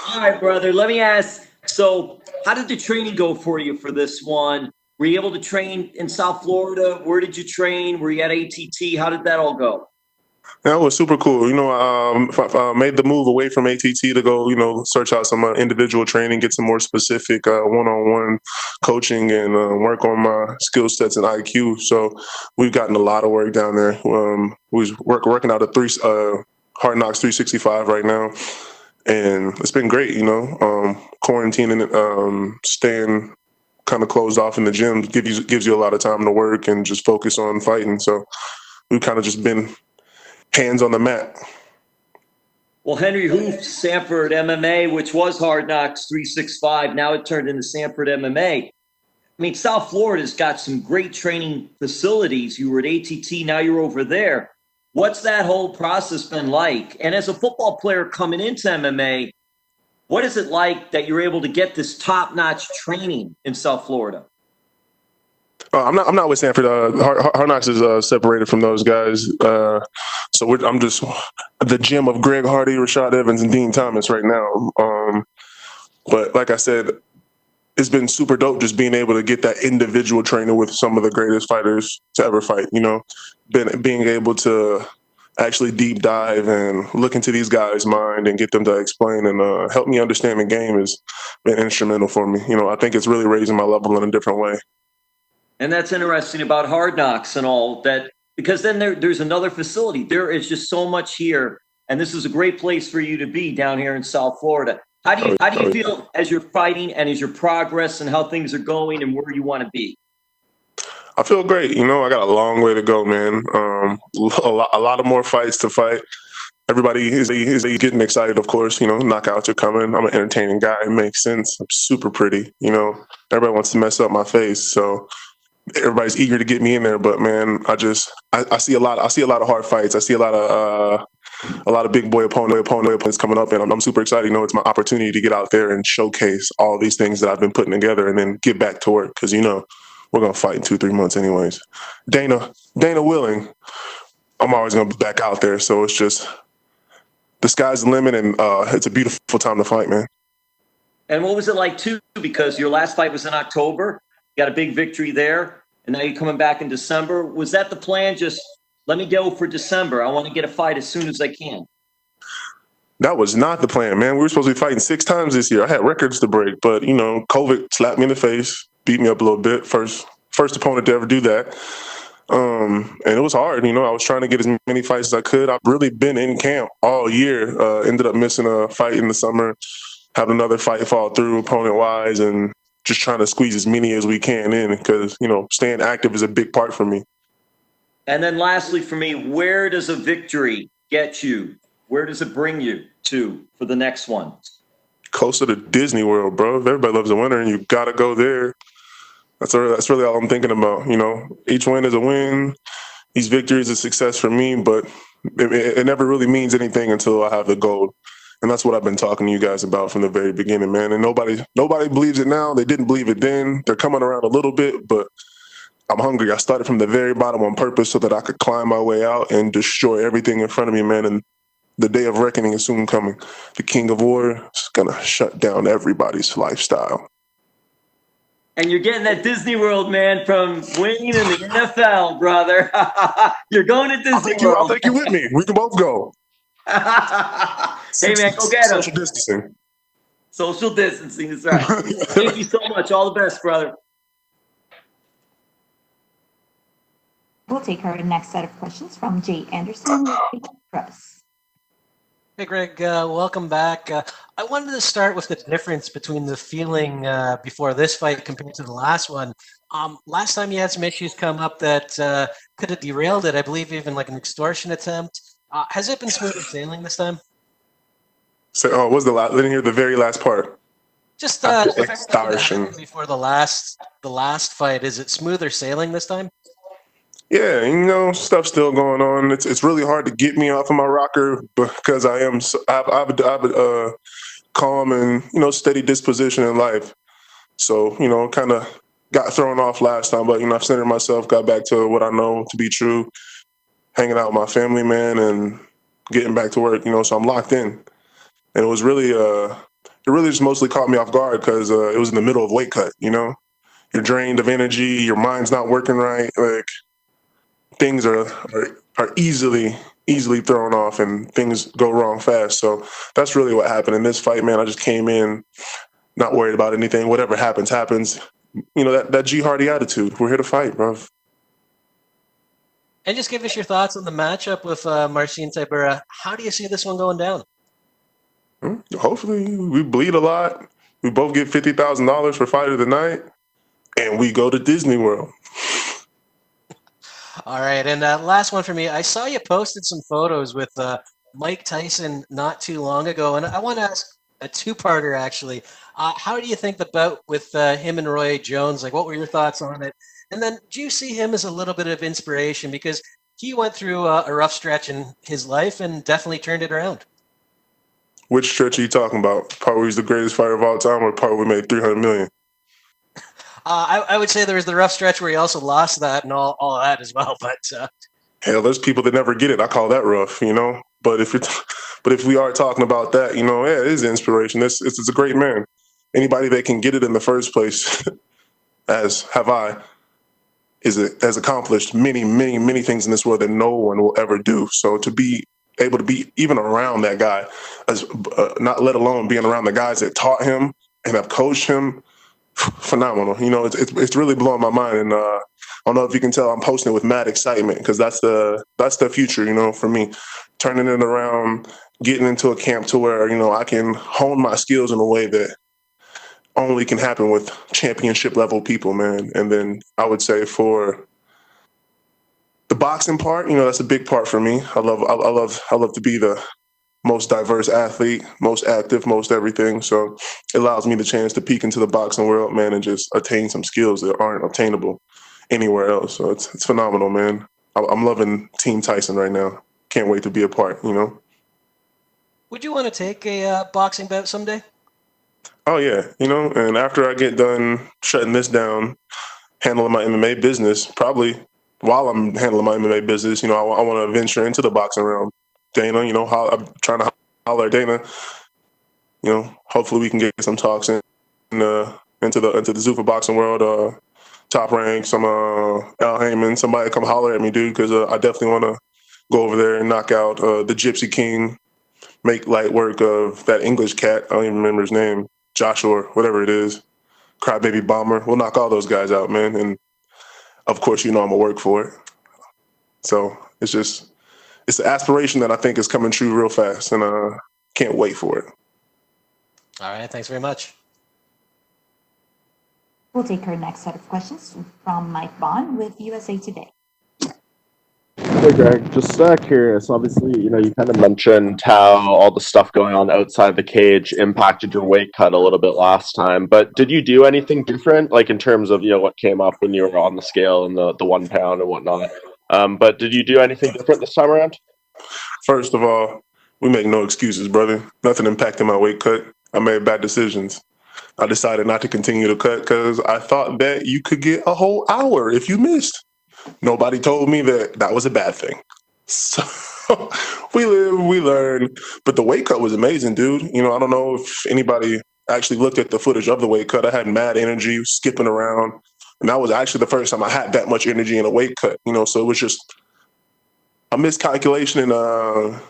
All right, brother. Let me ask. So, how did the training go for you for this one? Were you able to train in South Florida? Where did you train? Were you at ATT? How did that all go? That was super cool. Made the move away from ATT to go, search out some individual training, get some more specific one-on-one coaching, and work on my skill sets and IQ. So we've gotten a lot of work down there. Working out at Hard Knocks 365 right now, and it's been great. Quarantining, staying kind of closed off in the gym gives you a lot of time to work and just focus on fighting. So we've kind of just been hands on the mat. Well, Henry Hoof, Sanford MMA, which was Hard Knocks 365, now it turned into Sanford MMA. I mean, South Florida's got some great training facilities. You were at ATT, now you're over there. What's that whole process been like? And as a football player coming into MMA, what is it like that you're able to get this top-notch training in South Florida? I'm not with Stanford. Hard Knocks is separated from those guys. I'm just the gym of Greg Hardy, Rashad Evans, and Dean Thomas right now. But like I said, it's been super dope just being able to get that individual training with some of the greatest fighters to ever fight. Being able to actually deep dive and look into these guys' mind and get them to explain and help me understand the game has been instrumental for me. I think it's really raising my level in a different way. And that's interesting about Hard Knocks and all that, because then there's another facility. There is just so much here, and this is a great place for you to be down here in South Florida. How do you feel as you're fighting and as your progress and how things are going and where you want to be? I feel great. I got a long way to go, man. A lot of more fights to fight. Everybody is getting excited, of course. Knockouts are coming. I'm an entertaining guy. It makes sense. I'm super pretty. Everybody wants to mess up my face, so everybody's eager to get me in there. But man, I see a lot. I see a lot of hard fights. I see a lot of big boy opponents coming up, and I'm super excited. It's my opportunity to get out there and showcase all these things that I've been putting together, and then get back to work because we're gonna fight in 2-3 months anyways. Dana willing, I'm always gonna be back out there. So it's just the sky's the limit, and it's a beautiful time to fight, man. And what was it like too? Because your last fight was in October, you got a big victory there, and now you're coming back in December. Was that the plan? Just let me go for December. I want to get a fight as soon as I can. That was not the plan, man. We were supposed to be fighting 6 times this year. I had records to break, but COVID slapped me in the face, beat me up a little bit. First opponent to ever do that. And it was hard. I was trying to get as many fights as I could. I've really been in camp all year. Ended up missing a fight in the summer, had another fight fall through opponent wise, and just trying to squeeze as many as we can in because, staying active is a big part for me. And then lastly for me, where does a victory get you? Where does it bring you to for the next one? Closer to Disney World, bro. If everybody loves a winner and you got to go there. That's really all I'm thinking about. Each win is a win. Each victory is a success for me, but it never really means anything until I have the gold. And that's what I've been talking to you guys about from the very beginning, man. And nobody believes it now. They didn't believe it then. They're coming around a little bit, but I'm hungry. I started from the very bottom on purpose so that I could climb my way out and destroy everything in front of me, man. And the day of reckoning is soon coming. The King of War is going to shut down everybody's lifestyle. And you're getting that Disney World, man, from winning in the NFL, brother. You're going to Disney World. I'll take you with me. We can both go. Hey, man, go get him. Social distancing. Social distancing is right. Thank you so much. All the best, brother. We'll take our next set of questions from Jay Anderson with Press. Hey, Greg, welcome back. I wanted to start with the difference between the feeling before this fight compared to the last one. Last time you had some issues come up that could have derailed it, I believe even like an extortion attempt. Has it been smooth sailing this time? So, what was the last? I didn't hear the very last part. Just extortion before the last fight, is it smoother sailing this time? Yeah, stuff's still going on. It's really hard to get me off of my rocker because I have a calm and steady disposition in life. So kind of got thrown off last time, but I've centered myself, got back to what I know to be true, hanging out with my family, man, and getting back to work. So I'm locked in, and it was really it really just mostly caught me off guard because it was in the middle of weight cut. You're drained of energy, your mind's not working right. Like things are easily thrown off, and things go wrong fast. So that's really what happened in this fight, man. I just came in not worried about anything. Whatever happens, happens. That G Hardy attitude. We're here to fight, bro. And just give us your thoughts on the matchup with Marcin Tybura. How do you see this one going down? Hopefully, we bleed a lot. We both get $50,000 for fight of the night, and we go to Disney World. All right, and last one for me. I saw you posted some photos with Mike Tyson not too long ago, and I want to ask a two-parter actually. How do you think the bout with him and Roy Jones? Like, what were your thoughts on it? And then, do you see him as a little bit of inspiration because he went through a rough stretch in his life and definitely turned it around? Which stretch are you talking about? Part where he's the greatest fighter of all time, or part where we made $300 million? I would say there was the rough stretch where he also lost that and all of that as well. But hell, there's people that never get it. I call that rough, But if we are talking about that, yeah, it is inspiration. It's a great man. Anybody that can get it in the first place, as have I, has accomplished many, many, many things in this world that no one will ever do. So to be able to be even around that guy, as not let alone being around the guys that taught him and have coached him, phenomenal. It's really blowing my mind, and I don't know if you can tell I'm posting it with mad excitement because that's the future. For me, turning it around, getting into a camp to where I can hone my skills in a way that only can happen with championship level people, man. And then I would say for the boxing part, that's a big part for me. I love to be the most diverse athlete, most active, most everything. So it allows me the chance to peek into the boxing world, man, and just attain some skills that aren't obtainable anywhere else. So it's phenomenal, man. I'm loving Team Tyson right now. Can't wait to be a part, would you want to take a boxing bout someday? Oh, yeah, and after I get done shutting this down, handling my MMA business, probably while I'm handling my MMA business, I want to venture into the boxing realm. Dana, I'm trying to holler at Dana. Hopefully we can get some talks into the Zuffa boxing world. Top rank, some Al Heyman, somebody come holler at me, dude, because I definitely want to go over there and knock out the Gypsy King, make light work of that English cat. I don't even remember his name, Joshua, whatever it is, Crybaby Bomber. We'll knock all those guys out, man. And of course, I'm gonna work for it. So it's an aspiration that I think is coming true real fast, and can't wait for it. All right, thanks very much. We'll take our next set of questions from Mike Bond with USA Today. Hey Greg, just curious. Obviously, you kind of mentioned how all the stuff going on outside the cage impacted your weight cut a little bit last time. But did you do anything different, like in terms of what came up when you were on the scale and the 1 pound and whatnot? But did you do anything different this time around? First of all, we make no excuses, brother. Nothing impacted my weight cut. I made bad decisions. I decided not to continue to cut because I thought that you could get a whole hour if you missed. Nobody told me that was a bad thing. So we live, we learn. But the weight cut was amazing, dude. I don't know if anybody actually looked at the footage of the weight cut. I had mad energy, skipping around. And that was actually the first time I had that much energy in a weight cut. So it was just a miscalculation and a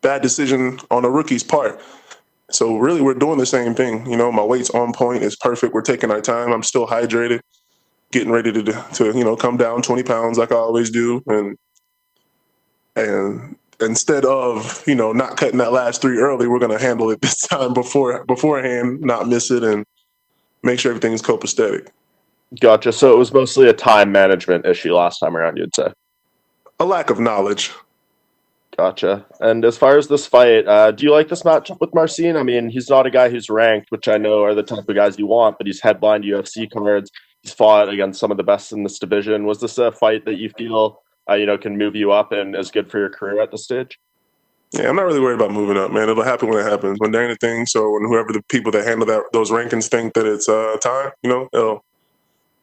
bad decision on a rookie's part. So really, we're doing the same thing. My weight's on point. It's perfect. We're taking our time. I'm still hydrated, getting ready to come down 20 pounds like I always do. And instead of, not cutting that last 3 early, we're going to handle it this time beforehand, not miss it, and make sure everything's copacetic. Gotcha. So it was mostly a time management issue last time around, you'd say? A lack of knowledge. Gotcha. And as far as this fight, do you like this matchup with Marcin? I mean, he's not a guy who's ranked, which I know are the type of guys you want, but he's headlined UFC cards. He's fought against some of the best in this division. Was this a fight that you feel, can move you up and is good for your career at this stage? Yeah, I'm not really worried about moving up, man. It'll happen when it happens. When Dana thinks, or when whoever the people that handle those rankings think that it's time,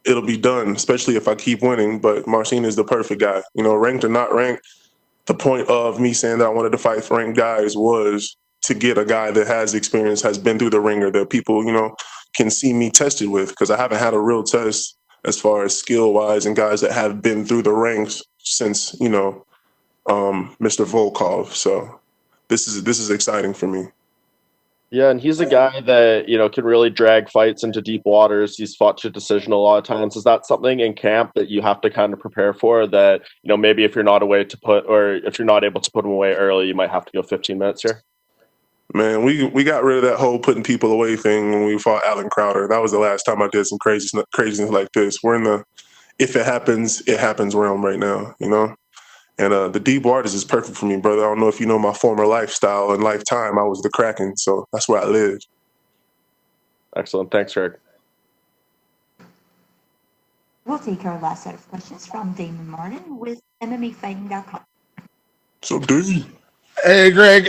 it'll be done, especially if I keep winning. But Marcin is the perfect guy. Ranked or not ranked, the point of me saying that I wanted to fight ranked guys was to get a guy that has experience, has been through the ringer, that people, can see me tested with, because I haven't had a real test as far as skill wise and guys that have been through the ranks since, Mr. Volkov. So this is exciting for me. Yeah, and he's a guy that, can really drag fights into deep waters. He's fought to decision a lot of times. Is that something in camp that you have to kind of prepare for, that, maybe if you're not able to put him away early, you might have to go 15 minutes here? Man, we got rid of that whole putting people away thing when we fought Alan Crowder. That was the last time I did some craziness like this. We're in the if it happens realm right now, And the deep waters is perfect for me, brother. I don't know if you know my former lifestyle and lifetime. I was the Kraken, so that's where I lived. Excellent. Thanks, Greg. We'll take our last set of questions from Damon Martin with MMAfighting.com. So, D. Hey, Greg.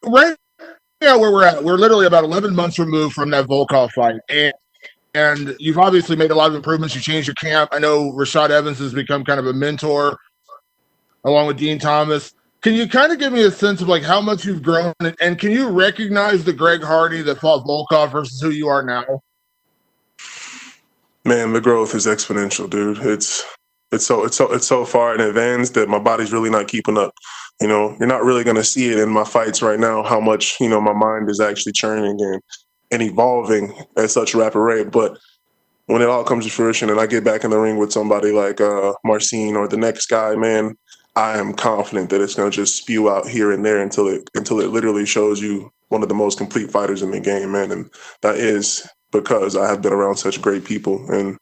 Right now where we're at, we're literally about 11 months removed from that Volkov fight, and you've obviously made a lot of improvements. You changed your camp. I know Rashad Evans has become kind of a mentor along with Dean Thomas. Can you kind of give me a sense of like how much you've grown, and can you recognize the Greg Hardy that fought Volkov versus who you are now? Man, the growth is exponential, dude. It's so far in advance that my body's really not keeping up. You're not really going to see it in my fights right now, how much, my mind is actually churning and evolving at such a rapid rate. But when it all comes to fruition and I get back in the ring with somebody like Marcin or the next guy, man, I am confident that it's going to just spew out here and there until it literally shows you one of the most complete fighters in the game, man. And that is because I have been around such great people. And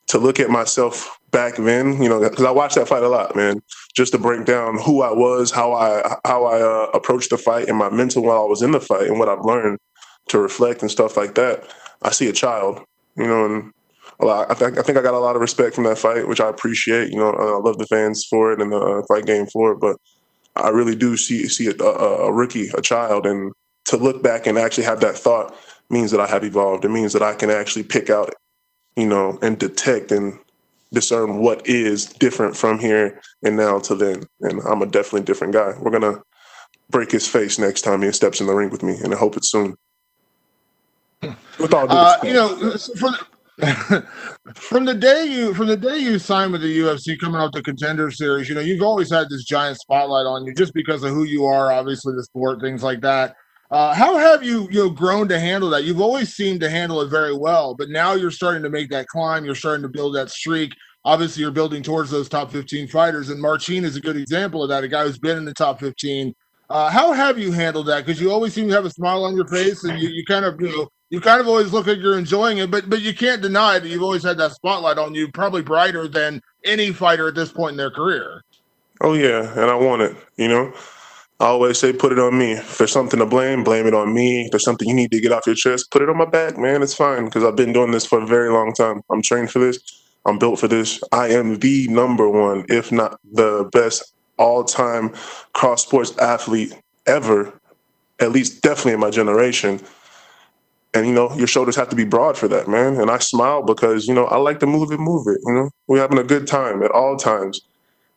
to look at myself back then, because I watched that fight a lot, man, just to break down who I was, how I approached the fight and my mental while I was in the fight and what I've learned to reflect and stuff like that. I see a child, and I think I got a lot of respect from that fight, which I appreciate. I love the fans for it and the fight game for it, but I really do see a rookie, a child, and to look back and actually have that thought means that I have evolved. It means that I can actually pick out, and detect and discern what is different from here and now to then. And I'm a definitely different guy. We're going to break his face next time he steps in the ring with me, and I hope it's soon. With all from the day you signed with the UFC coming out the Contender Series, you've always had this giant spotlight on you just because of who you are, obviously the sport, things like that. How have you grown to handle that? You've always seemed to handle it very well, but now you're starting to make that climb. You're starting to build that streak. Obviously, you're building towards those top 15 fighters, and Marcin is a good example of that, a guy who's been in the top 15. How have you handled that? Because you always seem to have a smile on your face, and you kind of always look like you're enjoying it, but you can't deny that you've always had that spotlight on you, probably brighter than any fighter at this point in their career. Oh, yeah, and I want it, I always say, put it on me. If there's something to blame it on me. If there's something you need to get off your chest, put it on my back, man. It's fine, because I've been doing this for a very long time. I'm trained for this. I'm built for this. I am the number one, if not the best all-time cross-sports athlete ever, at least definitely in my generation. And, your shoulders have to be broad for that, man. And I smile because, I like to move it. We're having a good time at all times.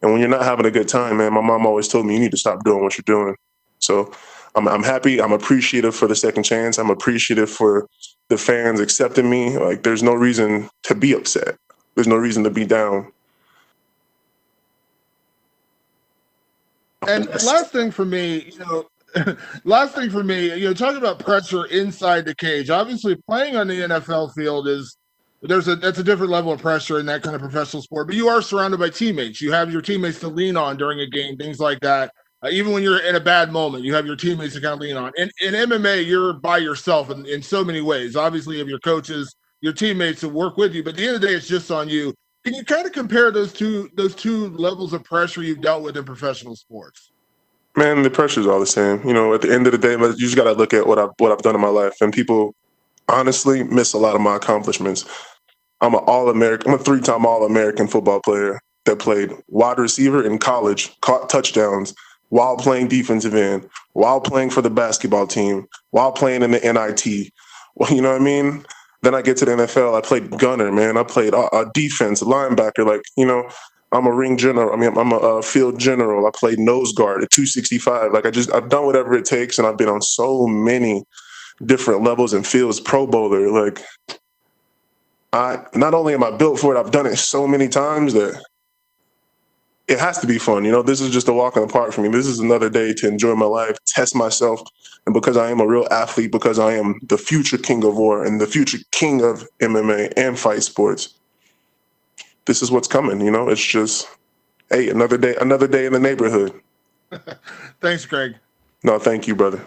And when you're not having a good time, man, my mom always told me you need to stop doing what you're doing. So I'm happy. I'm appreciative for the second chance. I'm appreciative for the fans accepting me. Like, there's no reason to be upset. There's no reason to be down. And last thing for me, talking about pressure inside the cage. Obviously, playing on the NFL field that's a different level of pressure in that kind of professional sport. But you are surrounded by teammates. You have your teammates to lean on during a game, things like that. Even when you're in a bad moment, you have your teammates to kind of lean on. In MMA, you're by yourself in so many ways. Obviously, you have your coaches, your teammates to work with you. But at the end of the day, it's just on you. Can you kind of compare those two levels of pressure you've dealt with in professional sports? Man, the pressure's all the same. At the end of the day, you just got to look at what I've done in my life. And people honestly miss a lot of my accomplishments. I'm an All-American. I'm a 3-time All-American football player that played wide receiver in college, caught touchdowns while playing defensive end, while playing for the basketball team, while playing in the NIT. Well, you know what I mean? Then I get to the NFL. I played gunner, man. I played a defense, linebacker. I'm a ring general. I mean, I'm a field general. I played nose guard at 265. Like I've done whatever it takes, and I've been on so many different levels and fields. Pro bowler. Like I not only am I built for it, I've done it so many times that it has to be fun. You know, this is just a walk in the park for me. This is another day to enjoy my life, test myself, and because I am a real athlete, because I am the future king of war and the future king of MMA and fight sports. This is what's coming. You know, it's just. Hey, another day in the neighborhood. Thanks, Greg. No, thank you, brother.